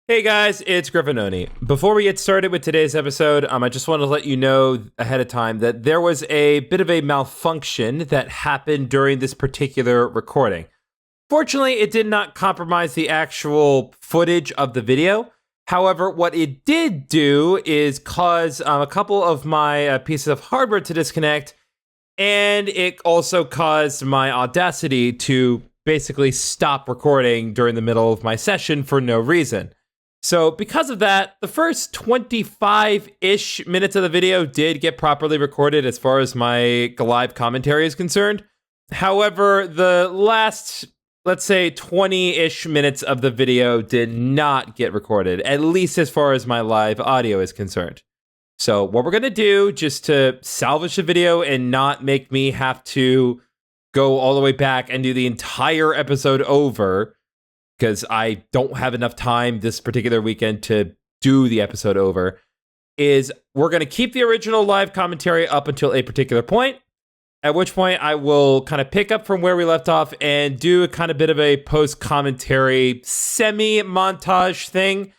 Hey guys, it's GriffinOni. Before we get started with today's episode, I just want to let you know ahead of time that there was a bit of a malfunction that happened during this particular recording. Fortunately, it did not compromise the actual footage of the video. However, what it did do is cause a couple of my pieces of hardware to disconnect, and it also caused my Audacity to basically stop recording during the middle of my session for no reason. So because of that, the first 25-ish minutes of the video did get properly recorded as far as my live commentary is concerned. However, the last, let's say, 20-ish minutes of the video did not get recorded, at least as far as my live audio is concerned. So what we're going to do, just to salvage the video and not make me have to go all the way back and do the entire episode over, because I don't have enough time this particular weekend to do the episode over, is we're going to keep the original live commentary up until a particular point, at which point I will kind of pick up from where we left off and do a kind of bit of a post-commentary semi-montage thing.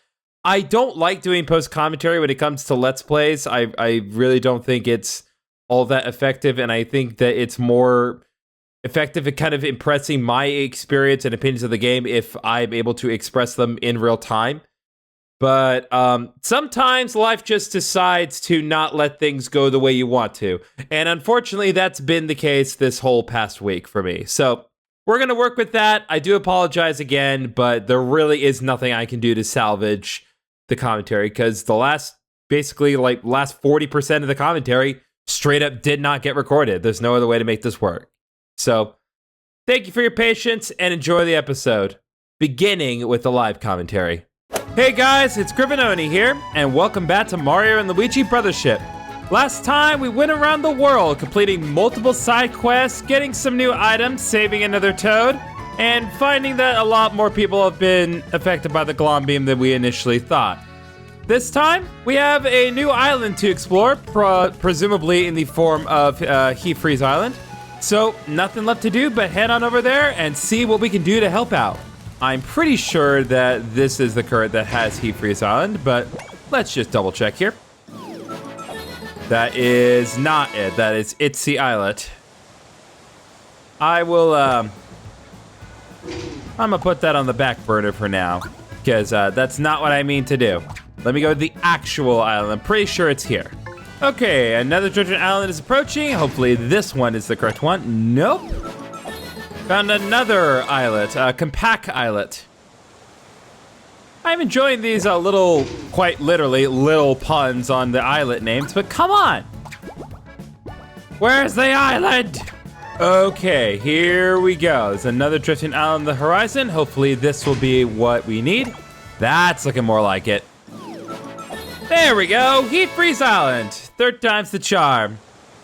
I don't like doing post-commentary when it comes to Let's Plays. I really don't think it's all that effective, and I think that it's more effective at kind of impressing my experience and opinions of the game if I'm able to express them in real time. But sometimes life just decides to not let things go the way you want to. And unfortunately, that's been the case this whole past week for me. So we're going to work with that. I do apologize again, but there really is nothing I can do to salvage the commentary, because the last 40% of the commentary straight up did not get recorded. There's no other way to make this work. So, thank you for your patience and enjoy the episode, beginning with the live commentary. Hey guys, it's GriffinOni here, and welcome back to Mario and Luigi Brothership. Last time, we went around the world, completing multiple side quests, getting some new items, saving another toad, and finding that a lot more people have been affected by the Glom Beam than we initially thought. This time, we have a new island to explore, presumably in the form of Heatfreeze Island. So, nothing left to do but head on over there and see what we can do to help out. I'm pretty sure that this is the current that has Heatfreeze Island, but let's just double check here. That is not it. That is Itsy Islet. I'm gonna put that on the back burner for now, because that's not what I mean to do. Let me go to the actual island. I'm pretty sure it's here. Okay, another different island is approaching. Hopefully this one is the correct one. Nope. Found another islet, compact islet. I'm enjoying these quite literally, little puns on the islet names, but come on. Where's the island? Okay, here we go. There's another drifting island on the horizon. Hopefully this will be what we need. That's looking more like it. There we go, Heatfreeze Island. Third time's the charm.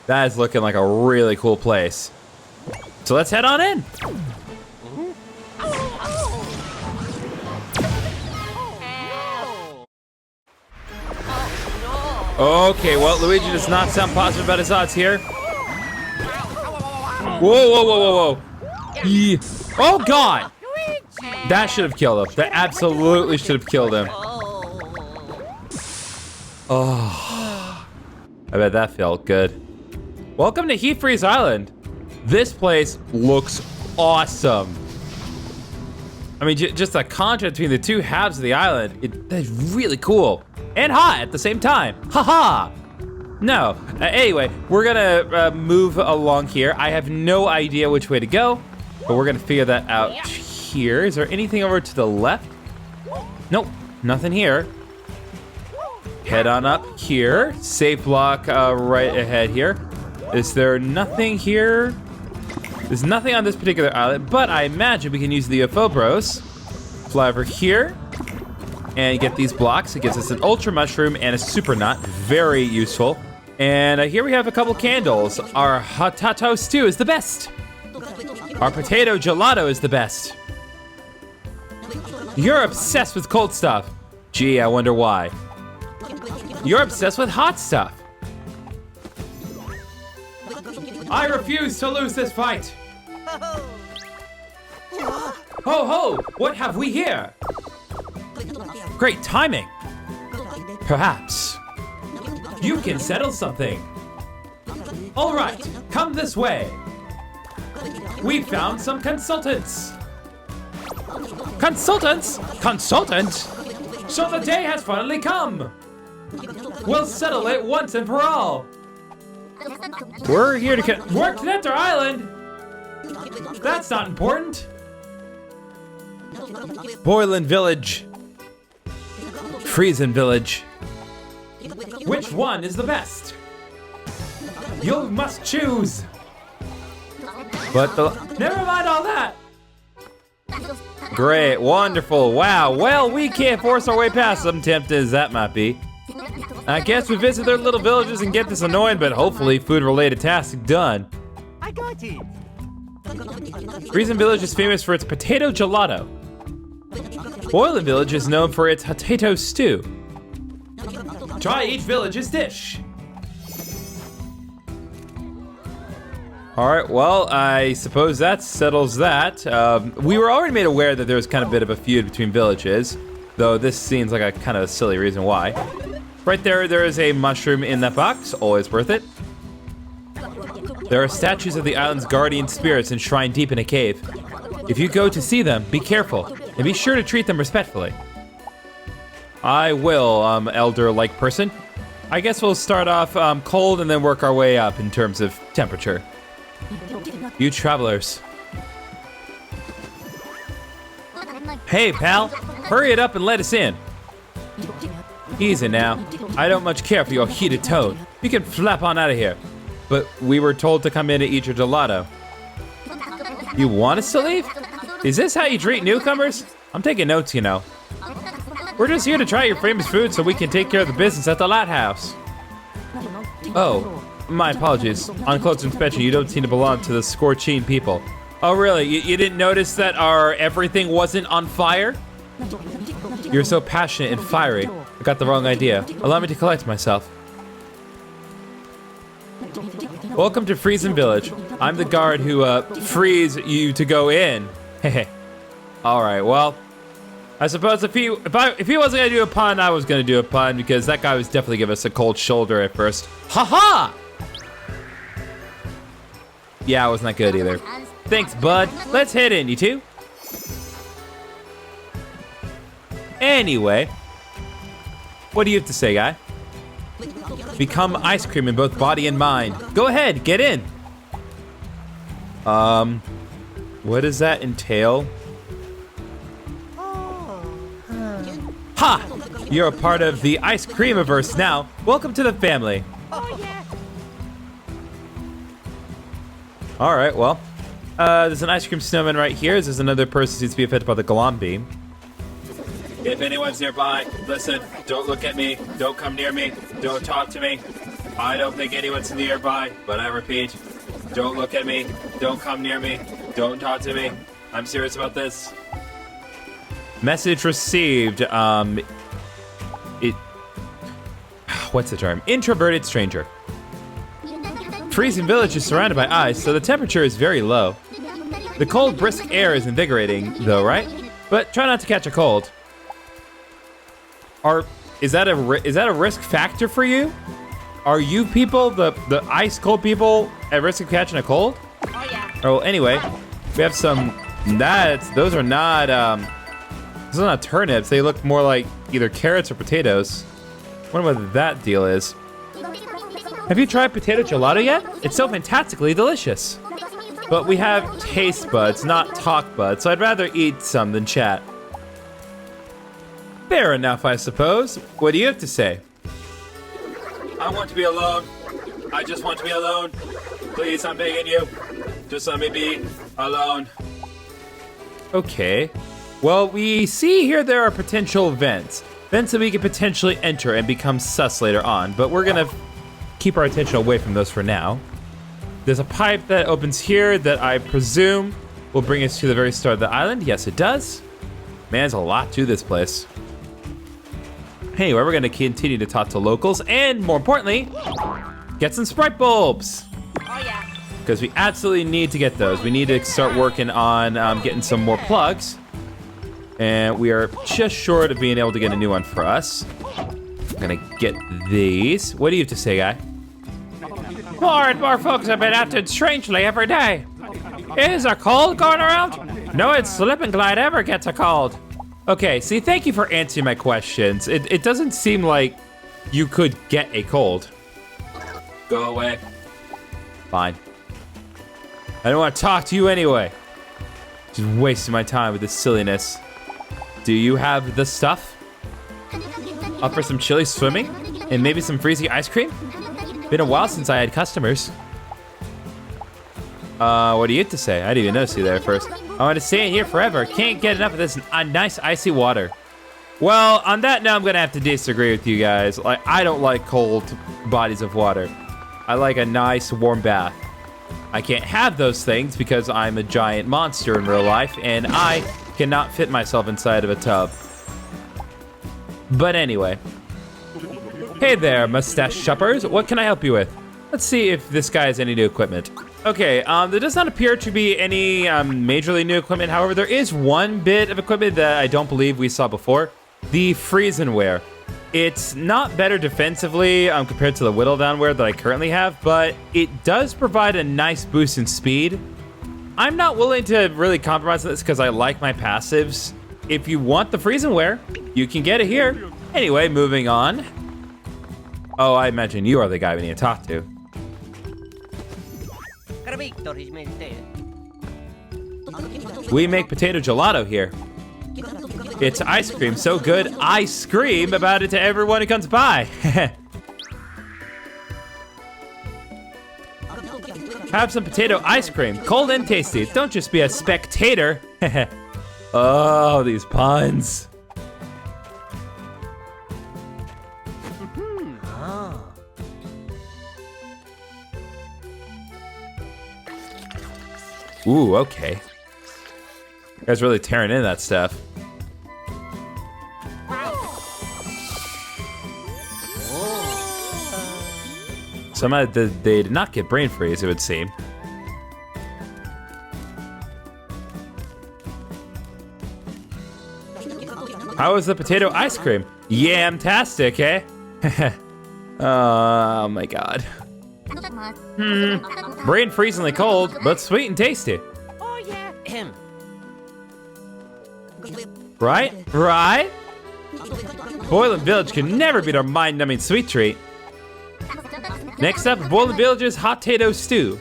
That is looking like a really cool place. So let's head on in. Okay, well, Luigi does not sound positive about his odds here. Whoa. Yeah. Oh, God. That should have killed him. That absolutely should have killed him. Oh, I bet that felt good. Welcome to Heatfreeze Island. This place looks awesome. I mean, just the contrast between the two halves of the island, that's really cool. And hot at the same time. Haha. No, anyway, we're gonna move along here. I have no idea which way to go, but we're gonna figure that out here. Is there anything over to the left? Nope, nothing here. Head on up here. Safe block right ahead here. Is there nothing here? There's nothing on this particular island, but I imagine we can use the UFO bros. Fly over here and get these blocks. It gives us an ultra mushroom and a super nut. Very useful. And here we have a couple candles. Our hotato stew is the best. Our potato gelato is the best. You're obsessed with cold stuff. Gee, I wonder why. You're obsessed with hot stuff. I refuse to lose this fight. Ho ho! What have we here? Great timing. Perhaps you can settle something. All right, come this way. We found some consultants. Consultants? Consultant? So the day has finally come. We'll settle it once and for all. We're here to we're Connector Island. That's not important. Boiling Village. Freezing Village. Which one is the best? You must choose. But never mind all that. Great, wonderful, wow. Well, we can't force our way past them, tempted as that might be. I guess we visit their little villages and get this annoying but hopefully food-related task done. I got it. Freezing Village is famous for its potato gelato. Boiling Village is known for its potato stew. Try each village's dish. All right, well, I suppose that settles that. We were already made aware that there was kind of a bit of a feud between villages, though this seems like a kind of a silly reason why. Right there is a mushroom in that box, always worth it. There are statues of the island's guardian spirits enshrined deep in a cave. If you go to see them, be careful, and be sure to treat them respectfully. I will, elder-like person. I guess we'll start off cold and then work our way up in terms of temperature. You travelers. Hey, pal, hurry it up and let us in. Easy now. I don't much care for your heated tone. You can flap on out of here. But we were told to come in and eat your gelato. You want us to leave? Is this how you treat newcomers? I'm taking notes, you know. We're just here to try your famous food so we can take care of the business at the lighthouse. Oh, my apologies. On close inspection, you don't seem to belong to the Scorching people. Oh, really? You didn't notice that our everything wasn't on fire? You're so passionate and fiery. I got the wrong idea. Allow me to collect myself. Welcome to Freezing Village. I'm the guard who frees you to go in. Hehe. All right. Well, I suppose if he wasn't gonna do a pun, I was gonna do a pun because that guy was definitely giving us a cold shoulder at first. Ha ha! Yeah, it wasn't that good either. Thanks, bud. Let's head in, you two. Anyway, what do you have to say, guy? Become ice cream in both body and mind. Go ahead, get in. What does that entail? Ha! You're a part of the ice creamiverse now. Welcome to the family. Oh, yeah. All right, well, there's an ice cream snowman right here. There's another person who needs to be affected by the Galam beam. If anyone's nearby, listen, don't look at me, don't come near me, don't talk to me. I don't think anyone's nearby, but I repeat, don't look at me, don't come near me, don't talk to me. I'm serious about this. Message received, what's the term? Introverted stranger. Freezing Village is surrounded by ice, so the temperature is very low. The cold, brisk air is invigorating, though, right? But try not to catch a cold. Is that a risk factor for you? Are you people, the ice cold people, at risk of catching a cold? Oh, yeah. Oh, anyway, we have some nuts. Those are not turnips. They look more like either carrots or potatoes. I wonder what that deal is. Have you tried potato gelato yet? It's so fantastically delicious. But we have taste buds, not talk buds, so I'd rather eat some than chat. Fair enough, I suppose. What do you have to say? I want to be alone. I just want to be alone. Please, I'm begging you. Just let me be alone. Okay. Well, we see here there are potential vents. Vents that we could potentially enter and become sus later on, but we're gonna keep our attention away from those for now. There's a pipe that opens here that I presume will bring us to the very start of the island. Yes, it does. Man, there's a lot to this place. Anyway, we're gonna continue to talk to locals and, more importantly, get some Sprite bulbs. Oh, yeah. Because we absolutely need to get those. We need to start working on getting some more plugs. And we are just short of being able to get a new one for us. I'm gonna get these. What do you have to say, guy? More and more folks have been acting strangely every day. Is a cold going around? No, it's Slip and Glide ever gets a cold. Okay, see, thank you for answering my questions. It doesn't seem like you could get a cold. Go away. Fine. I don't want to talk to you anyway. Just wasting my time with this silliness. Do you have the stuff? Up for some chili swimming? And maybe some freezy ice cream? Been a while since I had customers. What do you have to say? I didn't even notice you there first. I want to stay in here forever. Can't get enough of this nice icy water. Well, on that note, I'm gonna have to disagree with you guys. Like, I don't like cold bodies of water. I like a nice warm bath. I can't have those things because I'm a giant monster in real life and I cannot fit myself inside of a tub. But anyway. Hey there, mustache shoppers. What can I help you with? Let's see if this guy has any new equipment. Okay, there does not appear to be any majorly new equipment. However, there is one bit of equipment that I don't believe we saw before. The Freeze-and-Wear. It's not better defensively compared to the Whittle Down Wear that I currently have, but it does provide a nice boost in speed. I'm not willing to really compromise on this because I like my passives. If you want the Freeze-and-Wear, you can get it here. Anyway, moving on. Oh, I imagine you are the guy we need to talk to. We make potato gelato here. It's ice cream so good, I scream about it to everyone who comes by. Have some potato ice cream, cold and tasty. Don't just be a spectator. Oh, these puns. Ooh, okay. You guys really tearing into that stuff. Somehow they did not get brain freeze, it would seem. How was the potato ice cream? Yam-tastic, eh? Oh my god. Brain freezingly cold, but sweet and tasty. Oh yeah. Right? Right? Boiling Village can never beat our mind-numbing sweet treat. Next up, Boiling Village's hot potato stew.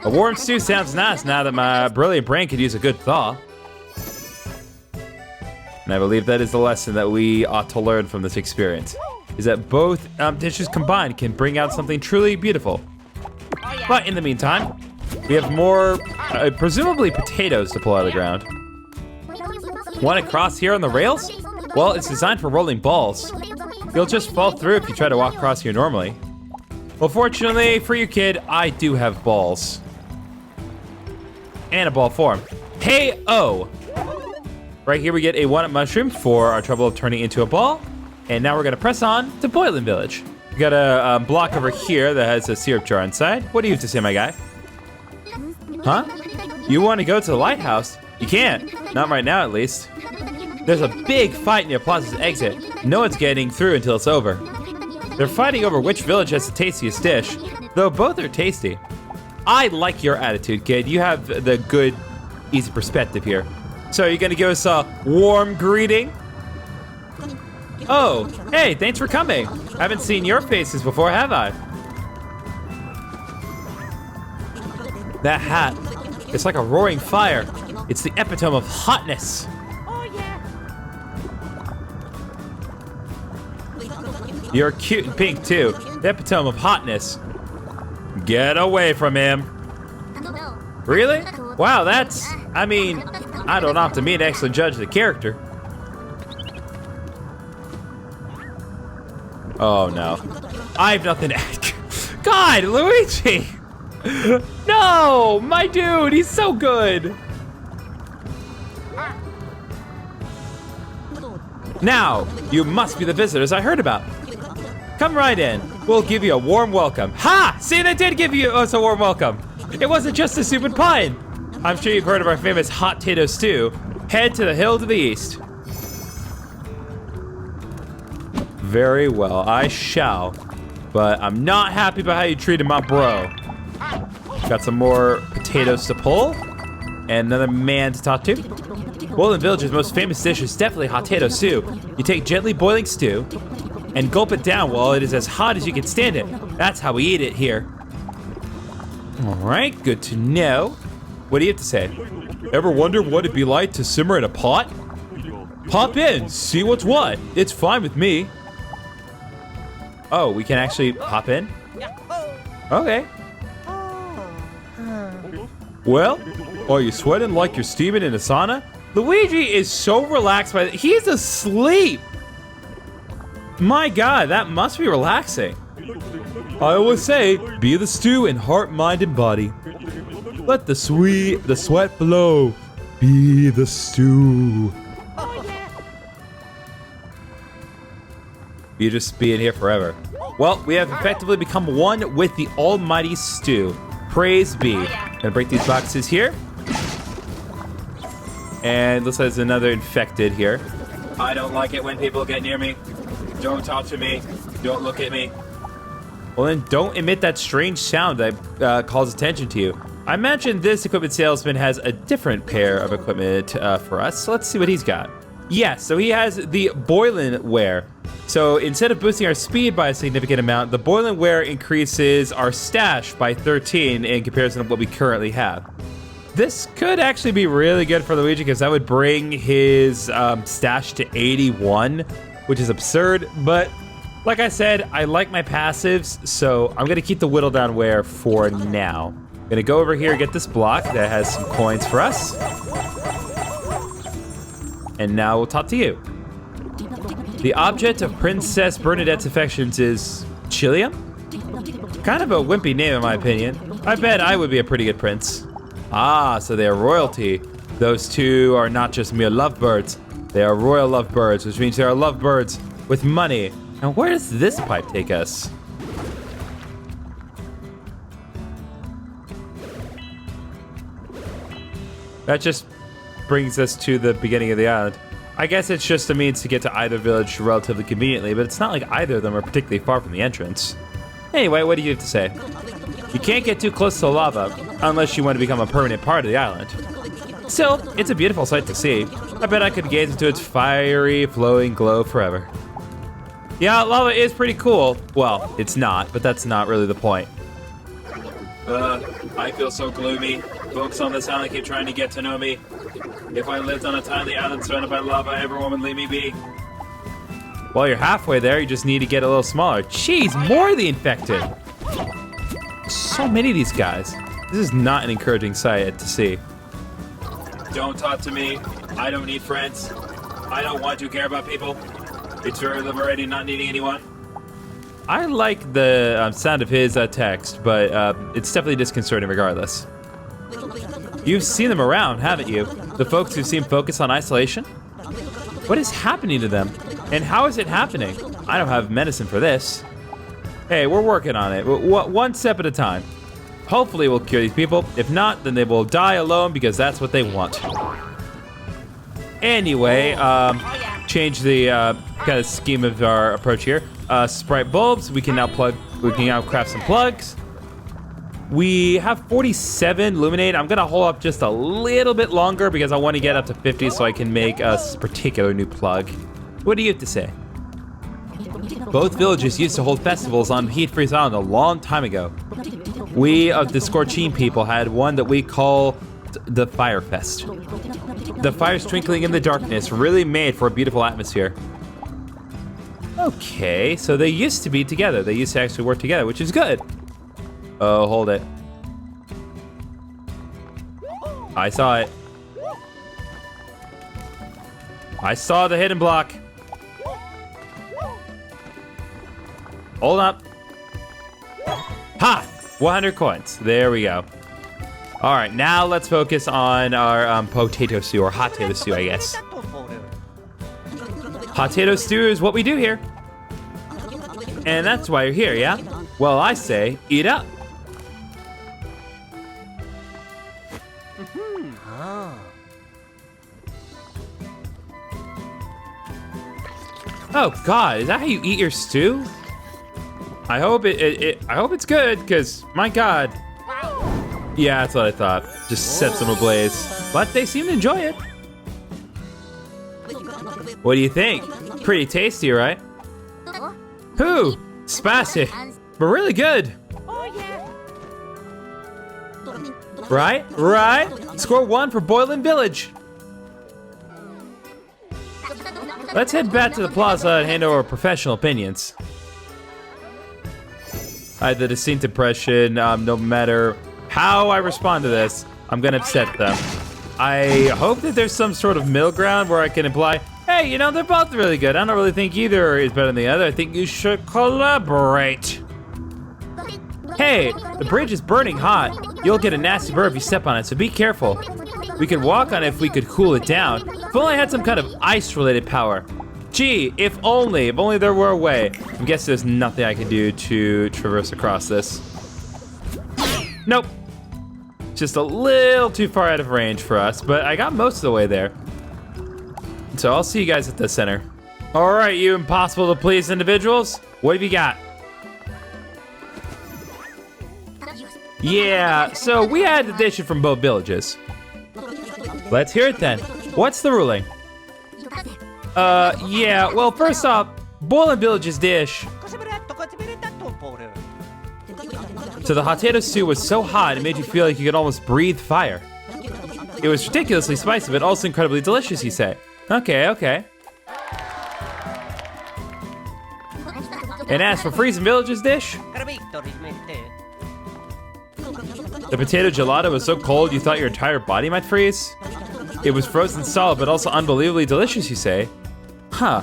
A warm stew sounds nice now that my brilliant brain could use a good thaw. And I believe that is the lesson that we ought to learn from this experience, is that both dishes combined can bring out something truly beautiful. But in the meantime, we have more, presumably potatoes to pull out of the ground. Want to cross here on the rails? Well, it's designed for rolling balls. You'll just fall through if you try to walk across here normally. Well, fortunately for you, kid, I do have balls. And a ball form. Hey-oh! Right here we get a 1-up mushroom for our trouble of turning into a ball. And now we're gonna press on to Boiling Village. We got a block over here that has a syrup jar inside. What do you have to say, my guy? Huh? You want to go to the lighthouse? You can't. Not right now, at least. There's a big fight near Plaza's exit. No one's getting through until it's over. They're fighting over which village has the tastiest dish, though both are tasty. I like your attitude, kid. You have the good, easy perspective here. So you're gonna give us a warm greeting? Oh, hey, thanks for coming. I haven't seen your faces before, have I? That hat, it's like a roaring fire. It's the epitome of hotness. Oh yeah. You're cute and pink too. The epitome of hotness. Get away from him. Really? Wow, that's, I mean, I don't have to me to actually judge the character. Oh no. I have nothing to God, Luigi! No, my dude, he's so good. Now, you must be the visitors I heard about. Come right in. We'll give you a warm welcome. Ha! See, they did give you us a warm welcome. It wasn't just a stupid pun. I'm sure you've heard of our famous hot potato stew. Head to the hill to the east. Very well, I shall. But I'm not happy about how you treated my bro. Got some more potatoes to pull. And another man to talk to. Woodland Village's most famous dish is definitely potato stew. You take gently boiling stew and gulp it down while it is as hot as you can stand it. That's how we eat it here. All right, good to know. What do you have to say? Ever wonder what it'd be like to simmer in a pot? Pop in, see what's what. It's fine with me. Oh, we can actually hop in? Okay. Well, are you sweating like you're steaming in a sauna? Luigi is so relaxed by he's asleep. My God, that must be relaxing. I always say, be the stew in heart, mind, and body. Let the sweat flow. Be the stew. You just be in here forever. Well, we have effectively become one with the almighty stew. Praise be. Gonna break these boxes here. And looks like there's another infected here. I don't like it when people get near me. Don't talk to me. Don't look at me. Well, then don't emit that strange sound that calls attention to you. I imagine this equipment salesman has a different pair of equipment for us. So let's see what he's got. Yes, so he has the boiling ware. So instead of boosting our speed by a significant amount, the boiling ware increases our stash by 13 in comparison to what we currently have. This could actually be really good for Luigi because that would bring his stash to 81, which is absurd. But like I said, I like my passives, so I'm going to keep the whittle down ware for now. I'm going to go over here and get this block that has some coins for us. And now we'll talk to you. The object of Princess Bernadette's affections is Chilium? Kind of a wimpy name in my opinion. I bet I would be a pretty good prince. Ah, so they are royalty. Those two are not just mere lovebirds. They are royal lovebirds, which means they are lovebirds with money. Now where does this pipe take us? That just brings us to the beginning of the island. I guess it's just a means to get to either village relatively conveniently, but it's not like either of them are particularly far from the entrance. Anyway, what do you have to say? You can't get too close to the lava unless you want to become a permanent part of the island. Still, it's a beautiful sight to see. I bet I could gaze into its fiery, flowing glow forever. Yeah, lava is pretty cool. Well, it's not, but that's not really the point. I feel so gloomy. Folks on this island keep trying to get to know me. If I lived on a tiny island surrounded by lava, everyone would leave me be. Well, you're halfway there. You just need to get a little smaller. Jeez, more of the infected. So many of these guys. This is not an encouraging sight to see. Don't talk to me. I don't need friends. I don't want to care about people. It's very liberating not needing anyone. I like the sound of his text, but it's definitely disconcerting regardless. You've seen them around, haven't you? The folks who seem focused on isolation? What is happening to them? And how is it happening? I don't have medicine for this. Hey, we're working on it. One step at a time. Hopefully we'll cure these people. If not, then they will die alone because that's what they want. Anyway, change the kind of scheme of our approach here. Sprite bulbs, we can now craft some plugs. We have 47 luminate. I'm gonna hold up just a little bit longer because I want to get up to 50 so I can make a particular new plug. What do you have to say? Both villages used to hold festivals on Heatfreeze Island a long time ago. We of the Scorching people had one that we call the Fire Fest. The fires twinkling in the darkness really made for a beautiful atmosphere. Okay, so they used to be together. They used to actually work together, which is good. Oh, hold it. I saw it. I saw the hidden block. Hold up. Ha! 100 coins. There we go. All right, now let's focus on our potato stew, or hot potato stew, I guess. Hot potato stew is what we do here. And that's why you're here, yeah? Well, I say, eat up. Oh God, is that how you eat your stew? I hope I hope it's good, because my God. Yeah, that's what I thought. Just sets them ablaze. But they seem to enjoy it. What do you think? Pretty tasty, right? Whew, spicy, but really good. Oh yeah. Right, right. Score 1 for Boiling Village. Let's head back to the plaza and hand over professional opinions. I had the distinct impression, no matter how I respond to this, I'm gonna upset them. I hope that there's some sort of middle ground where I can imply, hey, you know, they're both really good. I don't really think either is better than the other. I think you should collaborate. Hey, the bridge is burning hot. You'll get a nasty burn if you step on it, so be careful. We could walk on it if we could cool it down. If only I had some kind of ice-related power. Gee, if only there were a way. I guess there's nothing I can do to traverse across this. Nope. Just a little too far out of range for us, but I got most of the way there. So I'll see you guys at the center. All right, you impossible to please individuals. What have you got? Yeah, so we had the dish from both villages. Let's hear it then. What's the ruling? Yeah, well, first off, Boiling Village's dish. So the potato stew was so hot, it made you feel like you could almost breathe fire. It was ridiculously spicy, but also incredibly delicious, you say. Okay, okay. And as for Freezing Village's dish? The potato gelato was so cold you thought your entire body might freeze? It was frozen solid, but also unbelievably delicious, you say? Huh.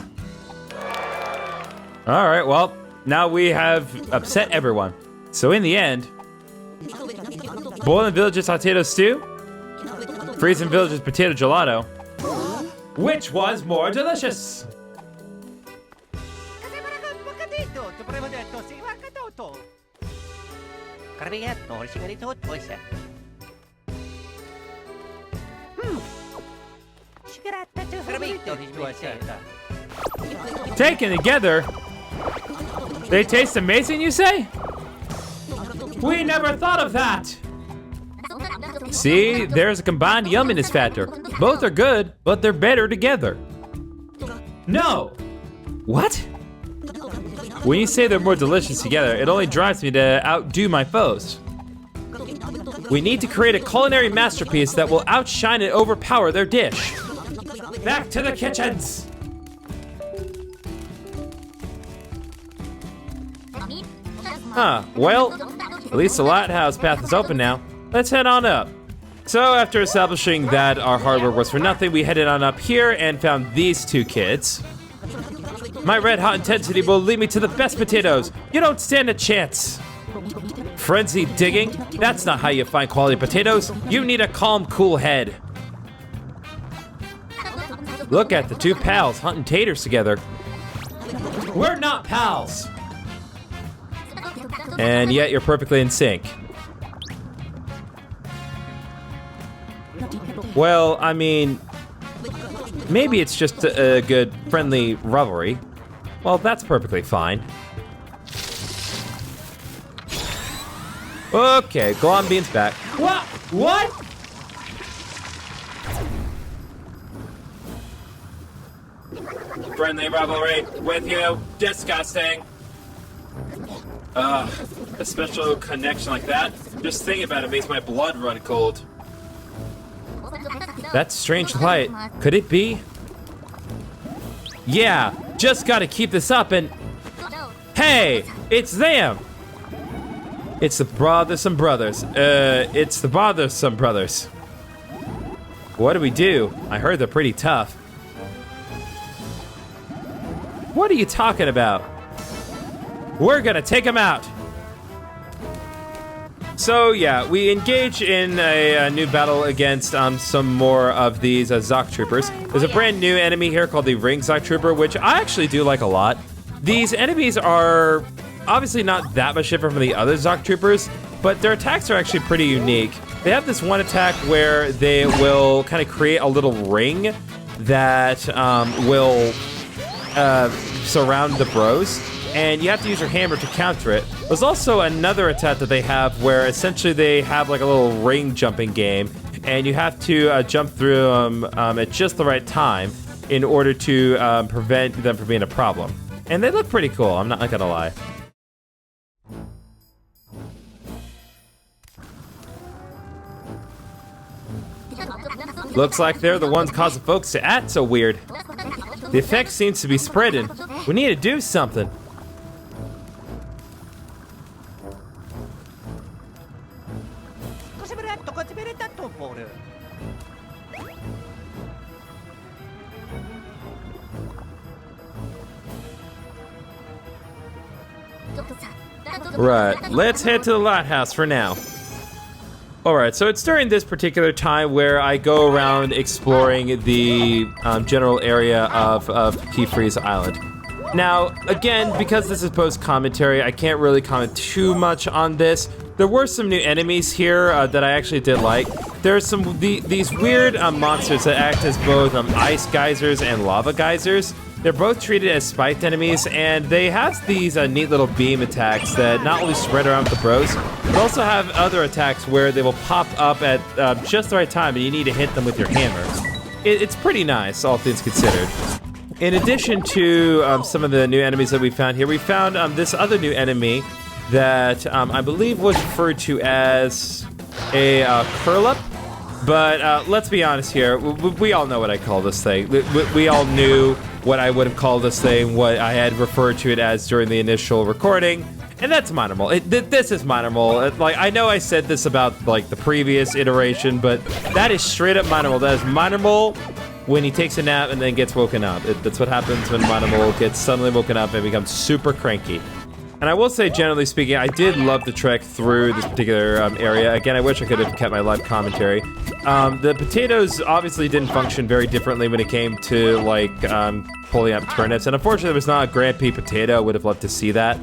All right, well, now we have upset everyone. So in the end, Boiling Village's potato stew, Freezing Village's potato gelato. Which was more delicious? Taken together, they taste amazing, you say? We never thought of that! See, there's a combined yumminess factor. Both are good, but they're better together. No! What? When you say they're more delicious together, it only drives me to outdo my foes. We need to create a culinary masterpiece that will outshine and overpower their dish. Back to the kitchens! Huh, well, at least the lighthouse path is open now. Let's head on up. So after establishing that our hard work was for nothing, we headed on up here and found these two kids. My red hot intensity will lead me to the best potatoes. You don't stand a chance. Frenzied digging? That's not how you find quality potatoes. You need a calm, cool head. Look at the two pals hunting taters together. We're not pals. And yet you're perfectly in sync. Well, I mean, maybe it's just a good friendly rivalry. Well, that's perfectly fine. Okay, Glom Bean's back. What? What? Friendly rivalry with you. Disgusting. A special connection like that. Just thinking about it makes my blood run cold. That strange light. Could it be? Yeah, just gotta keep this up and... Hey, it's them! It's the Bothersome Brothers. It's the Bothersome Brothers. What do we do? I heard they're pretty tough. What are you talking about? We're gonna take them out. So yeah, we engage in a new battle against some more of these Zoc Troopers. There's a brand new enemy here called the Ring Zoc Trooper, which I actually do like a lot. These enemies are obviously not that much different from the other Zoc Troopers, but their attacks are actually pretty unique. They have this one attack where they will kind of create a little ring that will surround the bros, and you have to use your hammer to counter it. There's also another attack that they have where essentially they have like a little ring jumping game, and you have to jump through them at just the right time in order to prevent them from being a problem. And they look pretty cool, I'm not gonna lie. Looks like they're the ones causing folks to act so weird. The effect seems to be spreading. We need to do something. Right, let's head to the lighthouse for now. Alright, so it's during this particular time where I go around exploring the general area of Heatfreeze Island. Now, again, because this is post-commentary, I can't really comment too much on this. There were some new enemies here that I actually did like. There's some these weird monsters that act as both ice geysers and lava geysers. They're both treated as spiked enemies, and they have these neat little beam attacks that not only spread around the bros, but also have other attacks where they will pop up at just the right time, and you need to hit them with your hammer. It's pretty nice, all things considered. In addition to some of the new enemies that we found here, we found this other new enemy that I believe was referred to as a curl-up. But let's be honest here, we all know what I call this thing. We all knew what I would have called this thing, what I had referred to it as during the initial recording, and that's minimal. This is minimal. Like, I know I said this about like the previous iteration, but that is straight up minimal. That is minimal when he takes a nap and then gets woken up. That's what happens when minimal gets suddenly woken up and becomes super cranky. And I will say, generally speaking, I did love the trek through this particular area. Again, I wish I could have kept my live commentary. The potatoes obviously didn't function very differently when it came to, like, pulling up turnips. And unfortunately, there was not a Grand Prix potato. I would have loved to see that.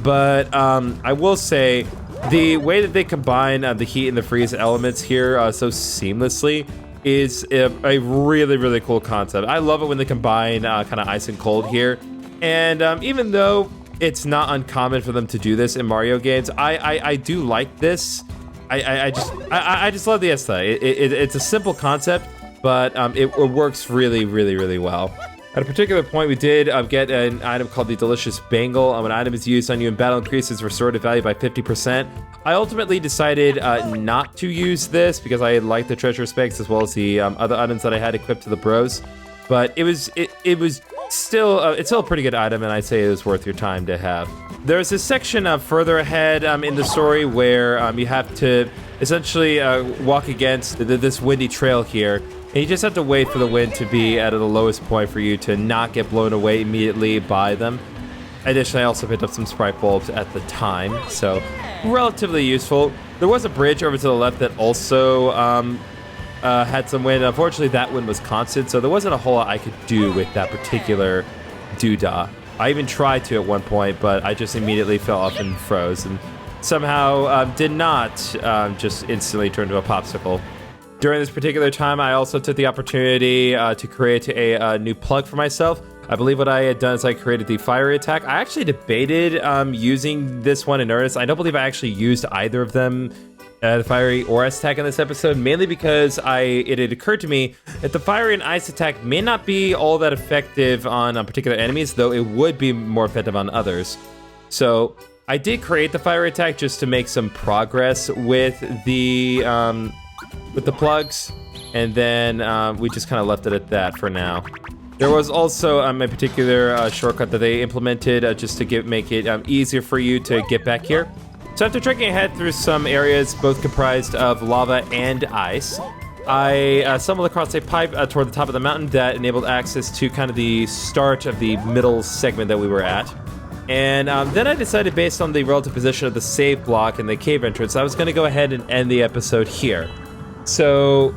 But I will say, the way that they combine the heat and the freeze elements here so seamlessly is a really, really cool concept. I love it when they combine kind of ice and cold here. And even though it's not uncommon for them to do this in Mario games, I do like this. I just love the aesthetic. It's a simple concept, but it works really, really, really well. At a particular point, we did get an item called the Delicious Bangle. When an item is used on you in battle, increases restorative value by 50%. I ultimately decided not to use this because I like the treasure specs as well as the other items that I had equipped to the bros. But it was still it's still a pretty good item, and I'd say it was worth your time to have. There's a section further ahead in the story where you have to essentially walk against this windy trail here, and you just have to wait for the wind to be at the lowest point for you to not get blown away immediately by them. Additionally, I also picked up some Sprite bulbs at the time, so relatively useful. There was a bridge over to the left that also had some wind. Unfortunately, that wind was constant, so there wasn't a whole lot I could do with that particular doodah. I even tried to at one point, but I just immediately fell off and froze, and somehow did not just instantly turn to a popsicle. During this particular time, I also took the opportunity to create a new plug for myself. I believe what I had done is I created the fiery attack. I actually debated using this one in earnest. I don't believe I actually used either of them, the fiery or ice attack in this episode, mainly because it had occurred to me that the fiery and ice attack may not be all that effective on particular enemies, though it would be more effective on others. So I did create the fiery attack just to make some progress with the plugs, and then we just kind of left it at that for now. There was also a particular shortcut that they implemented just to make it easier for you to get back here. So after trekking ahead through some areas both comprised of lava and ice, I stumbled across a pipe toward the top of the mountain that enabled access to kind of the start of the middle segment that we were at. And then I decided, based on the relative position of the save block and the cave entrance, I was going to go ahead and end the episode here. So,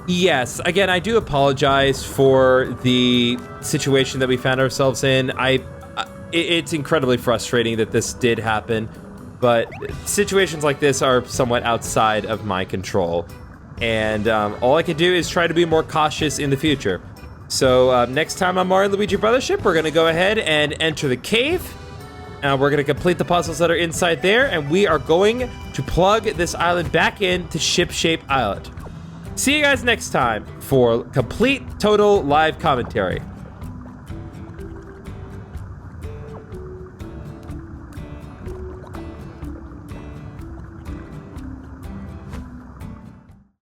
yes, again, I do apologize for the situation that we found ourselves in. It's incredibly frustrating that this did happen, but situations like this are somewhat outside of my control. And all I can do is try to be more cautious in the future. So next time on Mario Luigi Brothership, we're going to go ahead and enter the cave. We're going to complete the puzzles that are inside there, and we are going to plug this island back into Ship Shape Island. See you guys next time for complete, total live commentary.